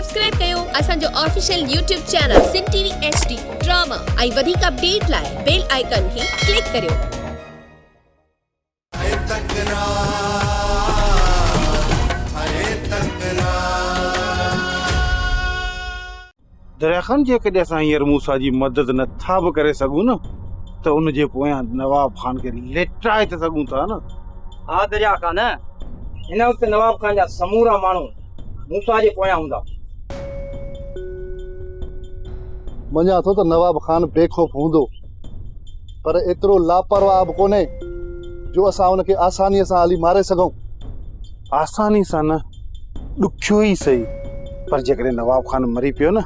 Subscribe कयो असांजो official YouTube channel सिन TV HD drama ऐं वधीक अपडेट लाइ बेल आइकन खे क्लिक करियो। दरिया खान जेकॾहिं असां हींअर मूसा जी मदद नथा बि करे सघूं न त उन जे पोयां नवाब खान खे लेटाए त सघूं था न। हाँ दरिया खान, हिन वक़्तु नवाब खान जा समूरा माण्हू मूसा जे पोयां हूंदा। मञा थो त नवाब खान बेखौफ़ हूंदो, पर एतिरो लापरवाह बि कोन्हे जो असां उनखे आसानीअ सां हली मारे सघूं। आसानी सां न, ॾुखियो ई सही, पर जेकॾहिं नवाब खान मरी पियो न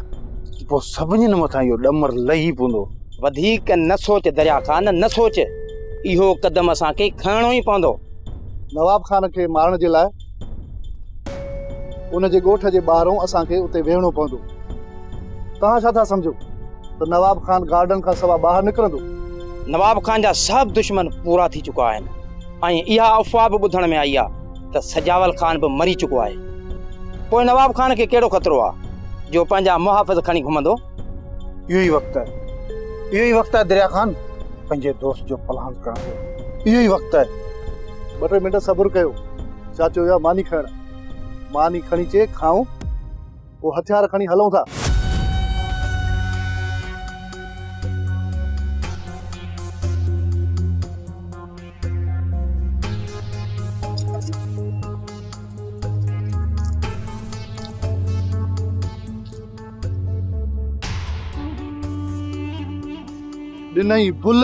पोइ सभिनीनि मथां इहो ॾमर लही पवंदो। वधीक न सोच दरिया खान, न सोच, इहो कदम असांखे खणणो ई पवंदो। नवाब खान खे मारण जे लाइ उन जे ॻोठ जे ॿाहिरों असांखे उते वेहणो पवंदो। तव्हां छा था सम्झो त नवाब खान गार्डन खां सवा ॿाहिरि निकिरंदो? नवाब खान जा सभु दुश्मन पूरा थी चुका आहिनि ऐं इहा अफ़वाह बि ॿुधण में आई आहे त सजावल खान बि मरी चुको आहे। पोइ नवाब खान खे कहिड़ो ख़तरो आहे जो पंहिंजा मुहाफ़िज़ खणी घुमंदो? इहो ई वक़्तु आहे दरिया खान, पंहिंजे दोस्त जो प्लान करण जो इहो ई वक़्तु आहे। 2-3 मिंट सब्र कयो। चाचो या मानी खण, मानी खणी चे खाऊं, पोइ हथियार खणी हलूं था। ॾिनई भुल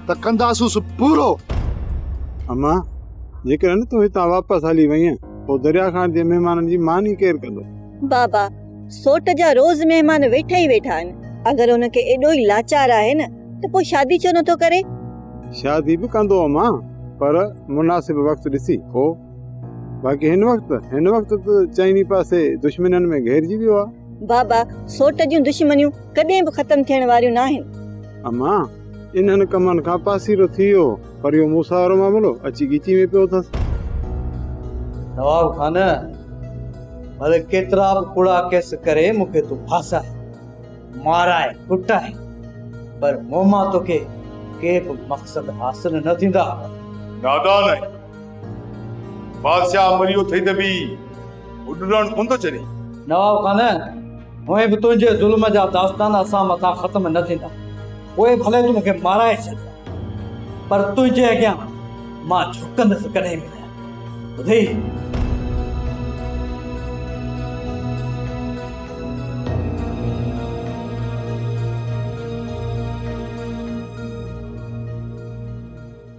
त कंदासूं पूरो। अम्मा, जेकर न तूं हितां वापसि हली वईं पोइ दरिया खान जे महिमाननि जी मानी केरु कंदो? बाबा, सोट जा रोज़ मेहमान वेठा ई वेठा आहिनि। अगरि उनखे एॾो ई लाचार आहे न त पोइ शादी छो नथो करे? शादी बि कंदो अम्मा, पर मुनासिब वक़्तु ॾिसी हो। बाक़ी हिन वक़्तु त चइनी पासे दुश्मननि में घेरजी वियो आहे। बाबा, सोट जूं दुश्मनियूं कॾहिं बि ख़तम थियण वारियूं न आहिनि। अम्मा, इन्हनि कमनि खां पासीरो थी वियो, पर इहो मूसा वारो मामिलो अची ॻिची में पियो अथसि। नवाब खान, भले केतिरा बि कूड़ा केस करे मूंखे तूं फासाए, माराए, कुटाए, पर मूं मां तोखे के बि मक़सद हासिल न थींदा। नादान आहे, बादशाह मरियो थई त बि उॾण कोन थो चरे। नवाब खान, हुए बि तुंहिंजे ज़ुल्म जा दास्तान असां मथां ख़त्म न थींदा। पोइ भले तूं मूंखे माराए छॾ, पर तुंहिंजे अॻियां मां झुकंदुसि कॾहिं बि न। ॿुधी?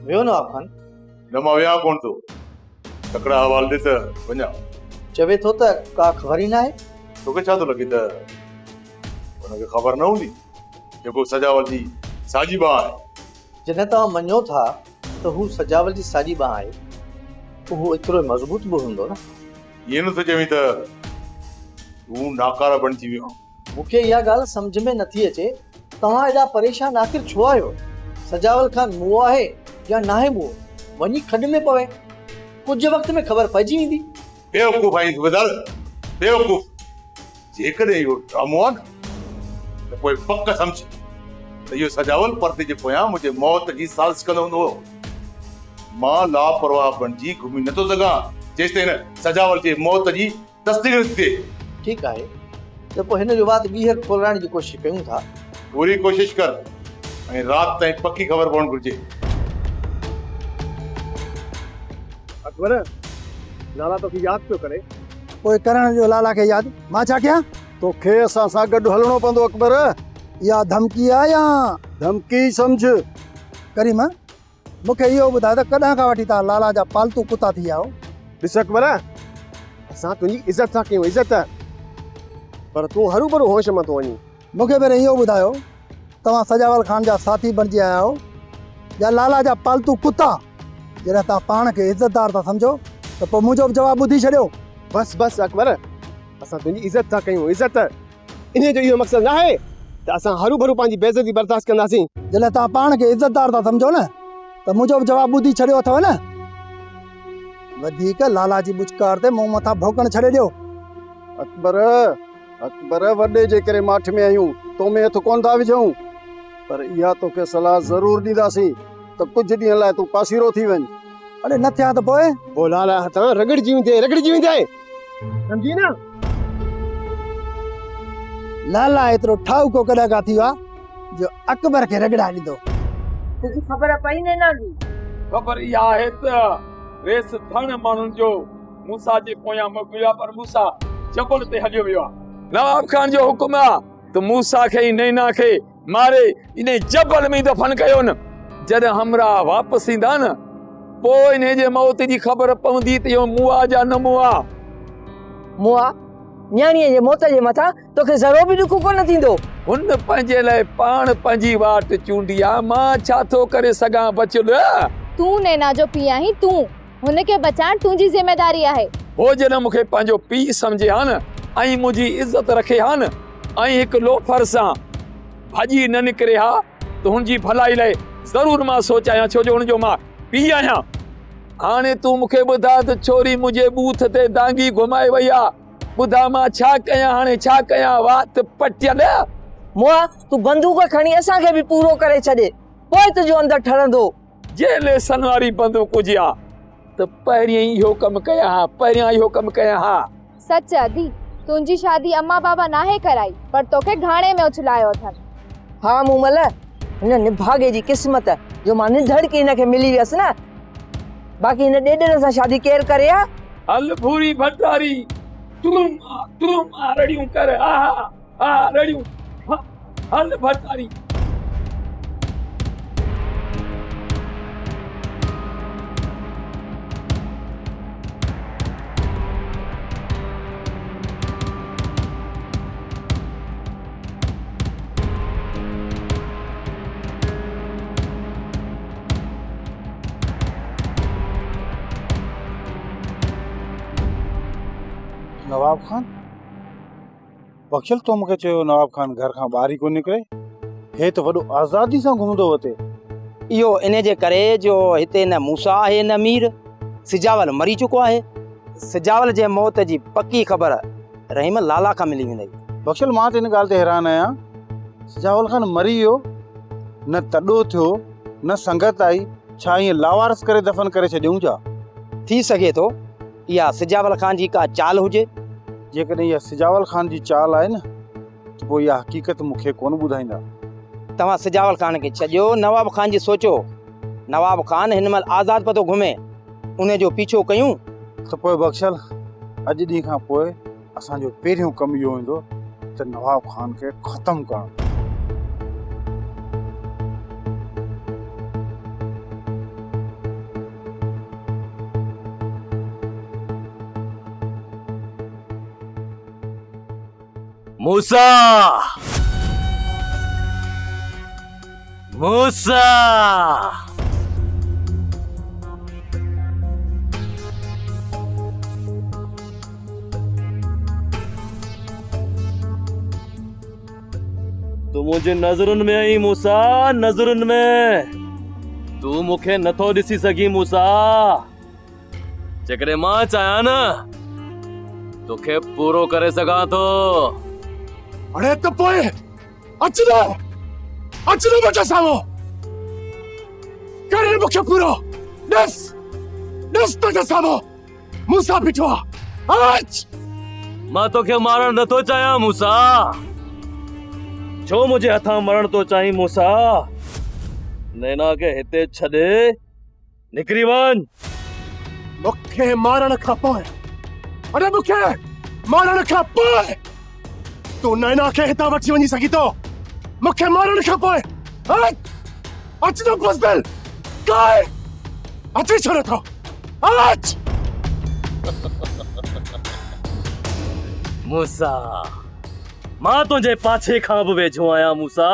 वियो नवाब खान? न मां विया कोन थो, तकड़ा हवाल ॾे त वञा। चवे थो त का ख़बर ई न आहे। तोखे छा थो लॻे त हुनखे ख़बर न हूंदी जेको सजावल जी साॼी बांह आहे? जॾहिं तव्हां मञो था त हू सजावल जी साॼी बांह आहे, त हू एतिरो मज़बूत बि हूंदो न। ईअं न थो चवीं त तूं नाकारा बणिजी वियो? मूंखे इहा ॻाल्हि सम्झ में नथी अचे, तव्हां एॾा परेशान आख़िर छो आहियो? सजावल खान मुओ आहे या नाहे मुओ, वञी खॾ में पवे, कुझु वक़्त में ख़बर पइजी वेंदी। बेवकूफ़ आहीं सूबेदार, बेवकूफ़। जेकॾहिं इहो ड्रामो आहे न त पोइ पक सम्झ त इहो सजावल पर्दे जे पोयां मुंहिंजे मौत जी साज़िश कंदो हूंदो। मां लापरवाह बणिजी घुमी नथो सघां जेसिताईं हिन सजावल जे मौत जी तस्दीक न थिए। ठीकु आहे, त पोइ हिन जो वात ॿीहर खोलाइण जी कोशिशि कयूं था। पूरी कोशिशि कर ऐं राति ताईं पकी ख़बर पवणु घुरिजे। अकबर, लाला तोखे यादि पियो करे। पोइ करण जो लाला खे यादि मां छा कयां? तोखे असां सां गॾु हलणो पवंदो अकबर। या धमकी आहे या धमकी सम्झ। करीम, मूंखे इहो ॿुधाए त कॾहिं खां वठी तव्हां लाला जा पालतू कुता थी विया हो? ॾिस अकबर, असां तुंहिंजी इज़त था कयूं, इज़त, पर तूं हरू भरू होश में थो वञी। मूंखे पहिरियों इहो ॿुधायो, तव्हां सजावल खान जा साथी बणिजी आया हो या लाला जा पालतू कुता? जॾहिं तव्हां पाण खे इज़तदार था सम्झो त पोइ मुंहिंजो बि जवाबु ॿुधी छॾियो। बस अकबर, असां तुंहिंजी इज़त था कयूं, इज़त। इन जो इहो मक़सदु न आहे त असां हरू भरू पंहिंजी बेइज़ती बर्दाश्त कंदासीं। जॾहिं तव्हां पाण खे इज़तदार था सम्झो न त मुंहिंजो बि जवाबु ॿुधी छॾियो अथव न। वधीक लाला जी बुचकार ते मूं मथां भौंकण छॾे ॾियो। अकबर अकबर वॾे जे करे माठ में आहियूं तो में हथ कोन था विझूं पर इहा तोखे सलाह ज़रूरु ॾींदासीं त कुझु ॾींहं लाइ तूं पासीरो थी वञ। अरे न थिया त पोइ पोइ लाला हथ रगड़जी वेंदे सम्झी न। लाला एतिरो ठाउको कॾहिं खां थी वियो आहे जो अकबर खे रगड़ा ॾींदो। तुझी ख़बर पई नैना जी? ख़बर इहा आहे त रेस धन माण्हुनि जो मूसा जे पोयां मोकिलियो आहे, पर मूसा जबल ते हलियो वियो आहे। नवाब खान जो हुकुम आहे त मूसा खे ई नैना खे मारे इन जबल में दफ़न कयो न। जॾहिं हमरा वापसि ईंदा न पोइ इन जे मौत जी ख़बर पवंदी त इहो मुआ जा न मुआ। मुआ न्याणीअ जे मौत जे मथां तोखे ज़रो बि ॾुख कोन थींदो। हुन पंहिंजे लाइ पाण पंहिंजी वाट चूंडी आहे, मां छा थो करे सघां बचल। तूं नैना जो पीउ आहीं, तूं हुनखे बचाइण तुंहिंजी ज़िम्मेदारी आहे। हो जॾहिं मूंखे पंहिंजो पीउ सम्झे हा न ऐं मुंहिंजी इज़त रखे हा न ऐं हिकु लोफर सां भाॼी न निकिरे हा त हुनजी भलाई लाइ ज़रूरु मां सोचां, छो जो हुनजो मां पीउ आहियां। हाणे तूं मूंखे ॿुधा त छोरी मुंहिंजे बूथ ते दांगी घुमाए वई आहे। ॿुधा मां छा कयां, हाणे छा कयां? वात पटियल। मुआ तूं बंदूक खणी असांखे बि पूरो करे छॾे, पोइ तुंहिंजो अंदर ठरंदो। जे लेसन वारी बंदूक हुजे हा त पहिरियों इहो कमु कयां हा, पहिरियां इहो कमु कयां हा। सच अदी, तुंहिंजी शादी अम्मा बाबा नाहे कराई, पर तोखे घाणे में उछलायो अथनि। हाँ मूमल, हिन निभागे जी क़िस्मत जो मां निधड़ के हिनखे मिली वियसि न। बाक़ी हिन ॾेॾर सां शादी केरु करे हा? हल भूरी भंडारी तुम रड़ियूं कर, आ रड़ियूं। हल भंडारी। नवाब खान बख्शल तो मूंखे चयो नवाब खान घर खां ॿाहिरि ई कोन निकिरे, हे त वॾो आज़ादी सां घुमंदो वते। इहो इन जे करे जो हिते न मूसा आहे न मीर। सिजावल मरी चुको आहे। सिजावल जे मौत जी पक्की ख़बर रहीम लाला खां मिली वेंदी। बख्शल मां त इन ॻाल्हि ते हैरान आहियां, सिजावल खान मरी वियो न तॾो थियो न संगत आई, छा ईअं लावारस करे दफ़न करे छॾियूं छा? थी सघे थो इहा सिजावल खान जी का चाल हुजे। जेकॾहिं इहा सिजावल खान जी चाल आहे न त पोइ इहा हक़ीक़त मूंखे कोन ॿुधाईंदा। तव्हां सिजावल खान खे छॾियो, नवाब खान जी सोचो। नवाब खान हिन महिल आज़ाद पतो घुमे, उन जो पीछो कयूं त पोइ बख्शल अॼु ॾींहं खां पोइ असांजो पहिरियों कमु इहो हूंदो त नवाब खान खे ख़तमु करणु। मूसा मूसा तू मुझे नज़रुनि में आई मूसा, नज़रुनि में। तू मूंखे नथो ॾिसी सघी मूसा। जेकॾहिं मां चाहियां न तोखे पूरो करे सघां थो। अरे तो पोए अच न बचा सामो करे मुखे पूरो दस तो सामो मूसा बिठवा आज। मां तोखे मारण नथो चाहियां मूसा। छो मुझे हथां मरण तो चाही मूसा? नैना के हिते छॾे निकिरी वञ। मुखे मारण खां पोइ, अरे मुखे मारण खां पोइ तू नैना खे हितां वठी वञी सघी थो? मूंखे मारण खां पोइ अच न बसदिल काय अची छो नथो अच। मूसा मां तुंहिंजे पाछे खां बि वेझो आहियां मूसा,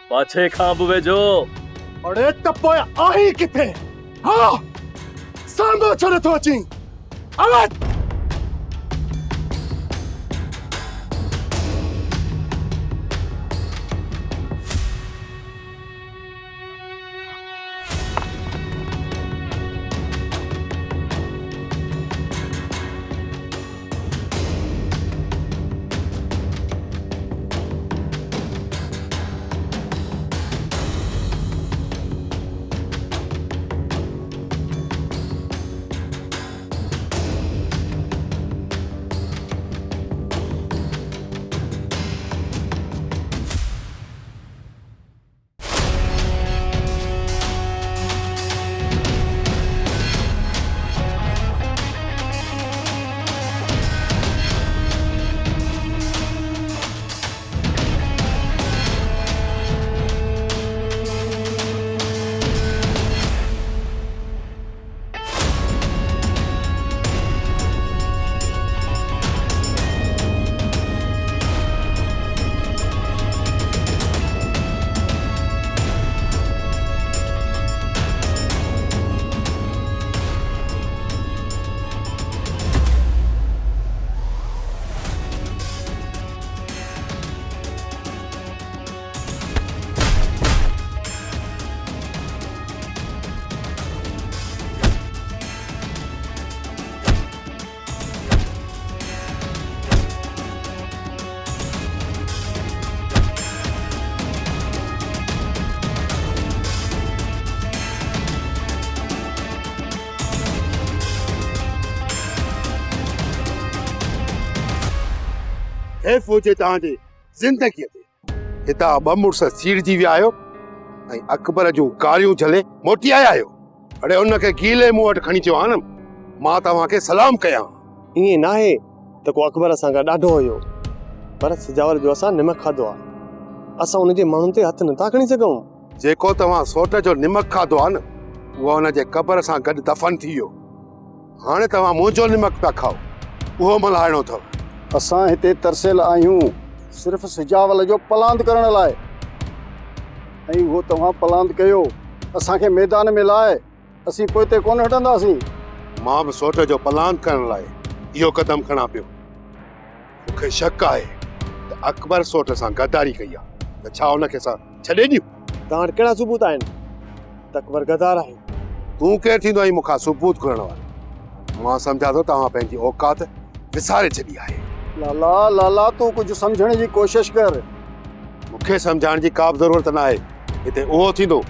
पाछे खां बि वेझो। अरे त पोइ आहीं किथे? हा साम्हूं छो नथो अची? अच। हैफ़ हुजे तव्हांजे ज़िंदगीअ ते। हितां ॿ मुड़ुस सीड़जी विया आहियो ऐं अकबर जूं कारियूं झले मोटी आया आहियो। अड़े उनखे गीले मूं वटि खणी अचो हा न, मां तव्हांखे सलाम कयां। ईअं नाहे त को अकबर सां गॾु ॾाढो हुयो, पर सजावल जो असां निमक खाधो आहे। असां उनजे माण्हुनि ते हथ नथा खणी सघूं। जेको तव्हां सोट जो निमक खाधो आहे न, उहो हुनजे क़बर सां गॾु दफ़न थी वियो। हाणे तव्हां मुंहिंजो निमक पिया खाओ, उहो मल्हाइणो अथव। असां हिते तरसियल आहियूं सिर्फ़ु सिजावल जो पलांद करण लाइ, ऐं उहो तव्हां पलांद कयो असांखे मैदान में लाइ, असीं पोइ ते कोन हटंदासीं। मां बि सोट जो पलांद करण लाइ इहो क़दम खणां पियो। मूंखे शक आहे त अकबर सोट सां गद्दारी कई आहे, त छा हुनखे असां छॾे ॾियूं? तव्हां वटि कहिड़ा सबूत आहिनि त अकबर गद्दार आहे? तूं केरु थींदो आहीं मूंखां सबूत करण वारो? मां सम्झां थो तव्हां पंहिंजी औकात विसारे छॾी आहे। लाला लाला तूं कुझु सम्झण जी कोशिश कर। मूंखे सम्झाइण जी का बि ज़रूरत न आहे। हिते उहो थींदो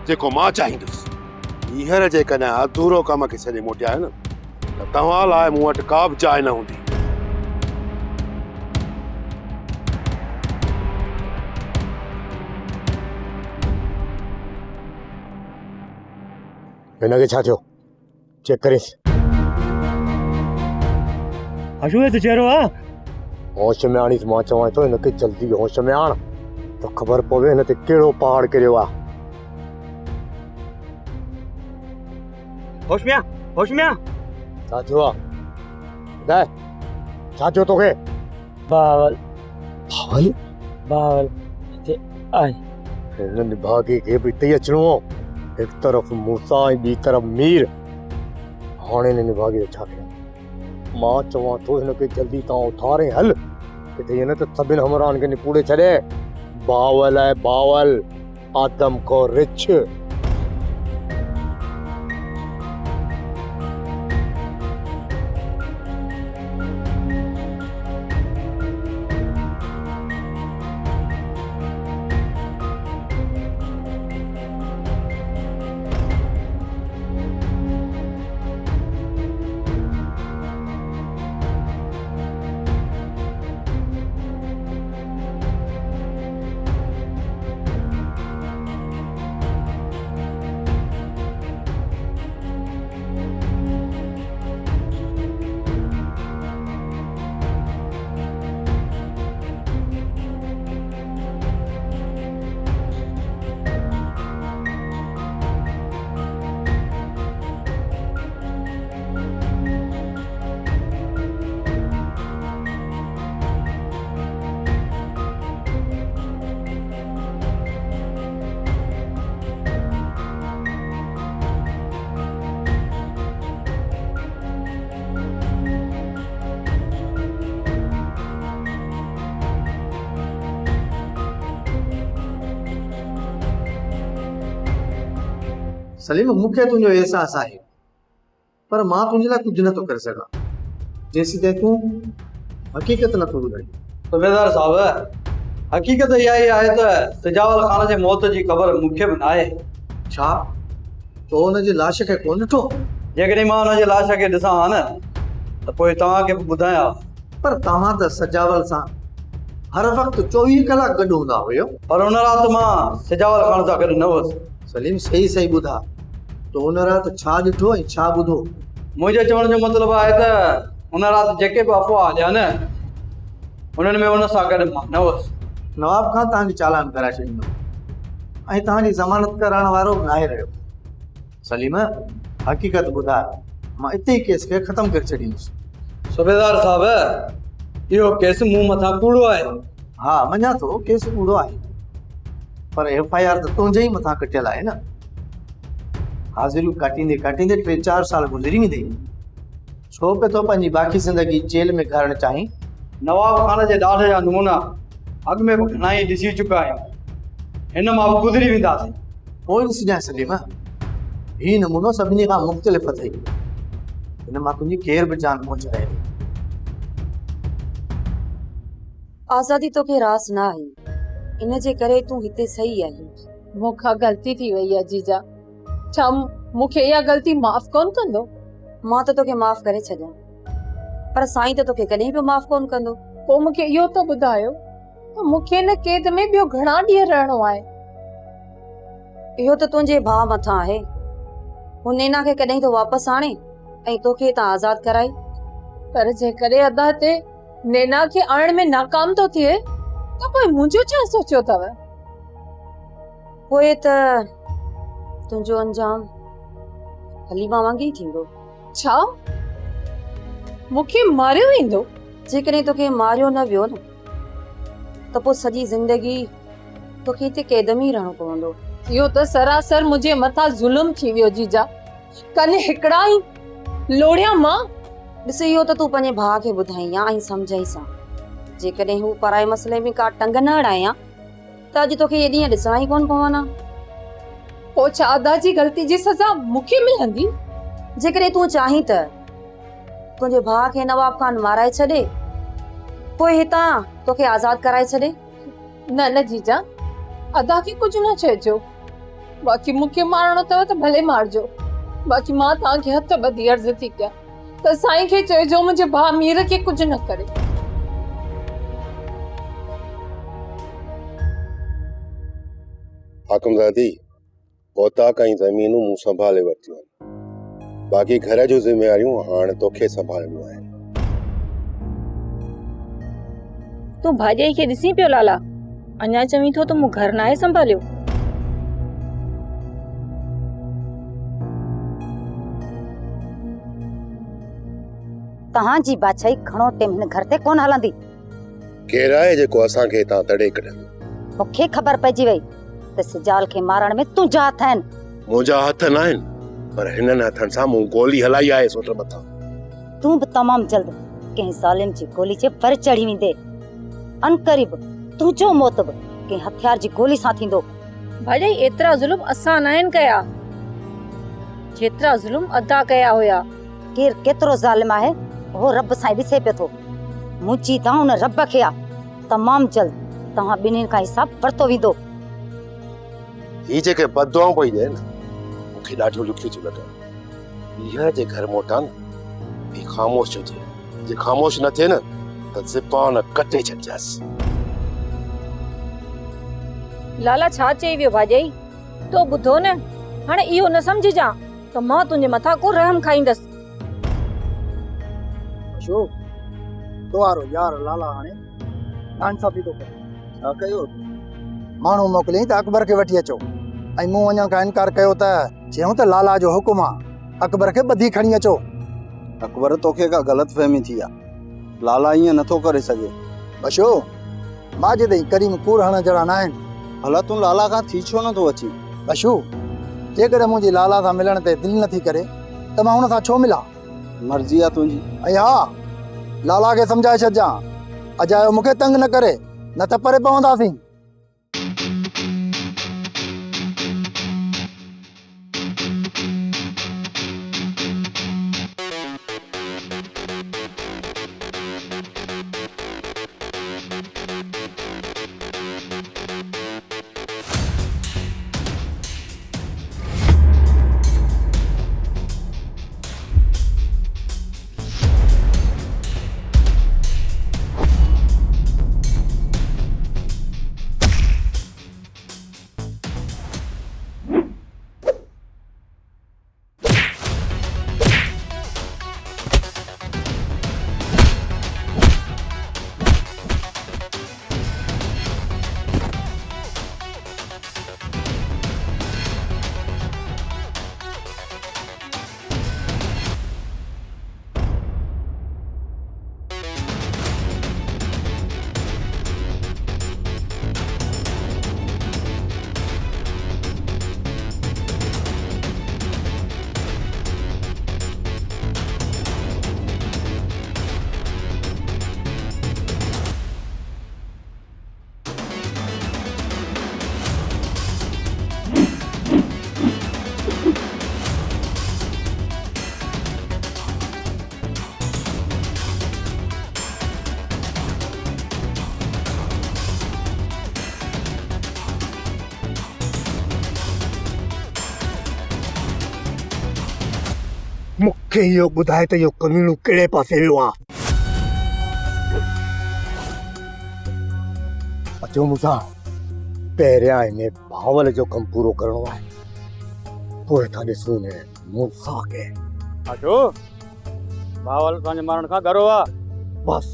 जेको मां चाहींदुसि। हींअर जेकॾहिं अधूरो कम खे छॾे मोटिया आहियो न, त तव्हां लाइ मूं वटि का बि जाइ न हूंदी। हिनखे छा थियो? चेक करेसि। अशोक तो चेहरो आ होश में आणीस। मां चवां थो हिनखे जल्दी होश में आण त ख़बर पवे हिन ते कहिड़ो पहाड़ किरियो आहे। होश में आ, होश में आ। छा थियो आहे? ॿुधाए, छा थियो तोखे? बावल बावल बावल हिते आए। हिन निभागे खे बि हिते ई अचिणो हो। हिकु तरफ़ मूसा ऐं ॿी तरफ़ मीर। हाणे हिन निभागे छा कयूं? मां चवां थो हिनखे जल्दी तव्हां उथारे हल, किथे हिन त सभिनि हमराहनि खे निपूड़े छॾे। बावल आहे बावल, आदम को रिछ। सलीम मूंखे तुंहिंजो एहसासु आहे, पर मां तुंहिंजे लाइ कुझु नथो करे सघां जेसीं ताईं तूं हक़ीक़त नथो ॿुधाई। सूबेदार साहब, हक़ीक़त इहा ई आहे त सिजावल ख़ान जे मौत जी ख़बर मूंखे बि न आहे। छा तो हुनजी लाश खे कोन ॾिठो? जेकॾहिं मां हुनजे लाश खे ॾिसां हा न त पोइ तव्हांखे बि ॿुधायां। पर तव्हां त सजावल सां हर वक़्तु 24 कलाक गॾु हूंदा हुयो। पर हुन राति मां सिजावल ख़ान सां गॾु न हुअसि। सलीम सही सही ॿुधा, तो हुन राति छा ॾिठो ऐं छा ॿुधो? मुंहिंजे चवण जो मतिलबु आहे त हुन राति जेके बि अफ़वाह हलिया न, उन्हनि में हुन सां गॾु मां न हुअसि। नवाब खां तव्हांजी चालान कराए छॾींदो ऐं तव्हांजी ज़मानत कराइण वारो बि नाहे रहियो। सलीम हक़ीक़त ॿुधाए, मां इते ई केस खे ख़तमु करे छॾींदुसि। सूबेदार साहब, इहो केस मूं मथां कूड़ो आहे। हा मञा थो केस कूड़ो आहे, पर FIR त तुंहिंजे ई मथां कटियल आहे न। हाज़िरियूं काटींदे काटींदे 3-4 साल गुज़री वेंदे, छो पे तो पंहिंजी बाक़ी ज़िंदगी जेल में करणु चाहीं? नवाब खान जे ॾाढे जा नमूना अॻु में बि घणा ई ॾिसी चुका आहियूं, हिन मां बि गुज़री वेंदासीं। पोइ ॾिसजांइ सलीम, हीउ नमूनो सभिनी खां मुख़्तलिफ़ अथई। हिन मां तुंहिंजी केर बि जान पहुचाए। आज़ादी तोखे रास न आई, इन जे करे तूं हिते सही आहीं। मूंखां ग़लती थी वई आहे जीजा, छा मूंखे इहा ग़लती माफ़ कोन कंदो? मां त तोखे माफ़ करे छॾियां, पर साईं त तोखे कॾहिं बि माफ़ कोन कंदो। पोइ मूंखे इहो त ॿुधायो त मूंखे हिन क़ैद में ॿियो घणा ॾींहं रहणो आहे? इहो त तुंहिंजे भाउ मथां आहे। हू नैना खे कॾहिं तो वापसि आणे ऐं तोखे हितां आज़ाद कराई। पर जेकॾहिं अदा ते नैना खे आणण में नाकाम तो थिए त पोइ मुंहिंजो छा सोचियो अथव? पोइ त तुंहिंजो अंजाम हलीमा वांगुरु थींदो। छा मूंखे मारियो वेंदो? जेकॾहिं तोखे मारियो न वियो न त पोइ सॼी ज़िंदगी तोखे हिते क़ैद में ई रहणो पवंदो। इहो त सरासर मुंहिंजे मथां ज़ुल्म थी वियो जीजा। कल्ह हिकिड़ा ई लोड़िया मां। ॾिस, इहो त तूं पंहिंजे भाउ खे ॿुधाई या ऐं सम्झाई सां। जेकॾहिं हू पराए मसइले में का टंग न अड़ायां त अॼु तोखे इहे ॾींहं ॾिसणा ई कोन पवंदा। पोइ छा अदा जी ग़लती जी सज़ा मूंखे मिलंदी? जेकॾहिं तूं चाहीं त तुंहिंजे भाउ खे नवाब खान माराए छॾे, पोइ हितां तोखे आज़ाद कराए छॾे। न न जीजा, अदा खे कुझु न चइजो। बाक़ी मूंखे मारणो अथव त भले मारजो। बाक़ी मां तव्हांखे हथ ॿधी अर्ज़ु थी कयां त साईं खे चइजो मुंहिंजे भाउ मीर खे कुझु न करे। हाकमज़ादी, औताक ऐं ज़मीनूं मूं संभाले वरितियूं आहिनि। बाक़ी घर जूं ज़िम्मेवारियूं हाणे तोखे संभालणियूं आहिनि। तूं भाॼाई खे ॾिसी पियो लाला? अञा चवीं थो त मूं घर नाहे संभालियो। तव्हांजी बादशाही घणो टाइम हिन घर ते कोन हलंदी। केरु आहे जेको असांखे हितां तड़े कढंदो? मूंखे ख़बर पइजी वई त सिजाल खे मारण में तुंहिंजा हथ आहिनि। मुंहिंजा हथ न आहिनि, पर हिननि हथनि सां मूं गोली हलाई आहे सोट मथां। तूं बि तमामु जल्द कंहिं ज़ालिम जी गोली जे पर चढ़ी वेंदे। अनकरीब तुंहिंजो मौत बि कंहिं हथियार जी गोली सां थींदो। भाॼाई, एतिरा ज़ुल्म असां न आहिनि कया जेतिरा ज़ुल्म अदा कया हुया। केरु केतिरो ज़ालिम आहे उहो रब सां ॾिसे पियो थो। मुंहिंजी दां उन रब खे आहे। तमामु जल्द तव्हां ॿिन्हिनि खां हिसाब वरितो वेंदो। ही जेके बददुआऊं पई ॾे न, मूंखे ॾाढियूं ॾुखियूं थियूं लॻनि। इहा जे घर मोटा न, ही ख़ामोश जो थिए। जे ख़ामोश न थिए न त ज़बान कटे छॾिजांसि। लाला छा चई वियो भाॼाई? तो ॿुधो न, हाणे इहो न सम्झजां त मां तुंहिंजे मथां को रहम खाईंदसि। अशोक, तुवारो यार लाला हाणे नाइंसाफ़ी थो करे। छा कयो? माण्हू मोकिलियईं त अकबर खे वठी अचो ऐं मूं वञण खां इनकार कयो त चयूं त लाला जो हुकुम आहे, अकबर खे ॿधी खणी अचो। अकबर, तोखे का ग़लतफ़हमी थी आहे। लाला ईअं नथो करे सघे। बशो, माजिद ऐं करीम कूड़ हणण जहिड़ा न आहिनि। भला तूं लाला खां थी छो नथो अची? बशो, जेकॾहिं मुंहिंजी लाला सां मिलण ते दिलि नथी करे त मां हुन सां छो मिलां? मर्ज़ी आहे तुंहिंजी। ऐं हा, लाला खे सम्झाए छॾिजां, अजायो मूंखे तंग न करे, न त परे पवंदासीं। मूंखे इहो ॿुधाए त इहो कमीणो कहिड़े पासे वियो आहे? अचो मूंसां पहिरियां हिन भावल जो कमु पूरो करिणो आहे पोइ था ॾिसूं ने मूंसां खे अचो भावल तव्हांजे मारण खां डरो आहे बस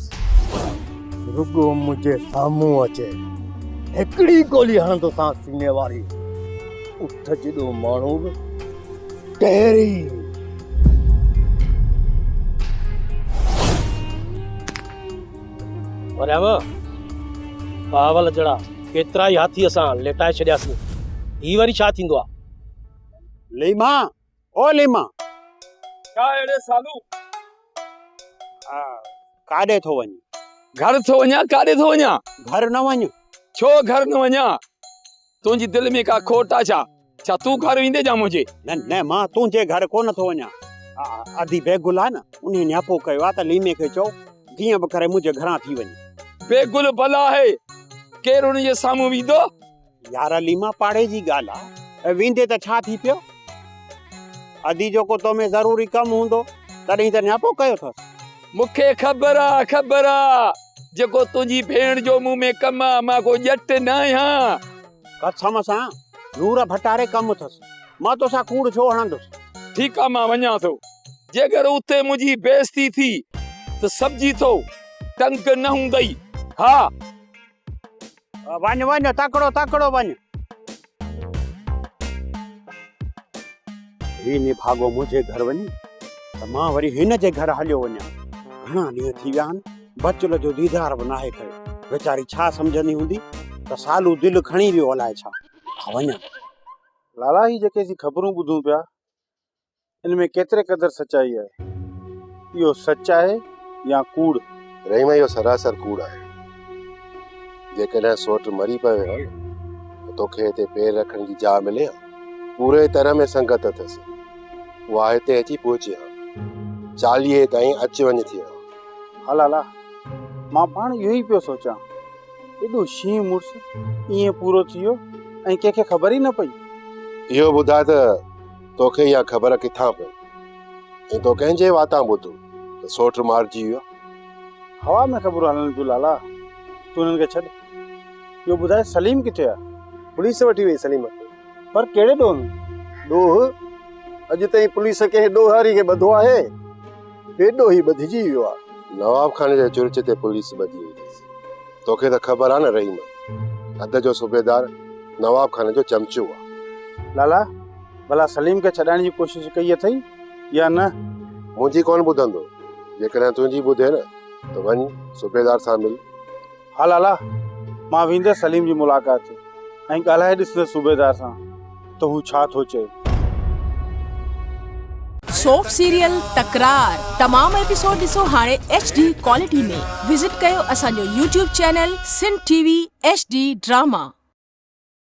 रुगो मुंहिंजे साम्हूं अचे हिकिड़ी गोली हणंदो सां सीने वारी उठ जेॾो माण्हू बि टहरी वरियाव भावल जड़ा केतिरा ई हाथी असां लेटाए छॾियासीं ही वरी छा थींदो आहे लीमा ओ लीमा छा अहिड़े सालू काॾे थो वञी घर थो वञा काॾे थो वञा घर न वञ छो घर न वञा तुंहिंजी दिलि में का खोट आहे छा तूं घर ईंदे जा मुंहिंजे न न मां तुंहिंजे घर कोन थो वञा अधी बेगुल आहे न उन न्यापो कयो आहे त लीमे खे चओ कीअं बि करे मुंहिंजे घरां थी वञे बेगुल भला आहे केरु उनजे साम्हूं वींदो यार लीमा पाड़े जी ॻाल्हि आहे वेंदे त छा थी पियो अधी जेको तो में ज़रूरी कमु हूंदो तॾहिं त न्यापो कयो अथसि मूंखे ख़बर आहे जेको तुंहिंजी भेण जो मुंह में कमु आहे मां को ॼट न आहियां कसम सां नूर भटारे कमु अथसि मां तोसां कूड़ छो हणंदुसि ठीकु आहे मां वञा थो जेकर उते मुंहिंजी बेइज़ती थी त सम्झी थो टंक न हूंदई हा वञ वञ तकड़ो वञ ही निभागो मुंहिंजे घर वञी त मां वरी हिन जे घर हलियो वञा घणा ॾींहं थी विया आहिनि बचल जो दीदार बि नाहे कयो वीचारी छा सम्झंदी हूंदी त सालू दिलि खणी वियो अलाए छा वञा लाला ही जेके असीं ख़बरूं ॿुधूं पिया इन में केतिरे क़दर सचाई आहे इहो सच आहे या कूड़ रहीम इहो सरासर कूड़ आहे जेकॾहिं सोट मरी पियो आहे त तोखे हिते पेर रखण जी जाइ मिले पूरे तरह में संगत अथसि उहा हिते अची पहुची आहे 40 ताईं अच वञ थी हा लाला मां पाण इहो ई पियो सोचां एॾो शींहुं मुड़ुसु ईअं पूरो थी वियो ऐं कंहिंखे ख़बर ई न पई इहो ॿुधाए त तोखे इहा ख़बर किथां पई ऐं तो कंहिंजे वातां ॿुधो त सोट मारिजी वियो हवा में ख़बरूं हलनि पियूं लाला तूं हुननि खे छॾ इहो ॿुधाए सलीम किथे आहे पुलिस वठी वई सलीम पर कहिड़े ॾोह में ॾोह अॼु ताईं पुलिस कंहिं ॾोहारी खे ॿधो आहे हेॾो ई ॿधिजी वियो आहे नवाब खाने जे चुर्च ते पुलिस ॿधी वई अथसि तोखे त ख़बर आहे न रहीम अद जो सूबेदार नवाब खाने जो चमचो आहे लाला भला सलीम खे छॾाइण जी कोशिशि कई अथई या न मुंहिंजी कोन ॿुधंदो जेकॾहिं तुंहिंजी ॿुधे न त वञ सूबेदार सां मिल हा लाला मां वेंदुसि सलीम जी मुलाक़ात ऐं ॻाल्हाए ॾिसंदुसि सूबेदार सां त हू छा थो चए सोप सीरियल तकरार तमाम एपिसोड ॾिसो हाणे HD क्वालिटी में विजिट कयो असांजो YouTube channel Sindh TV HD drama.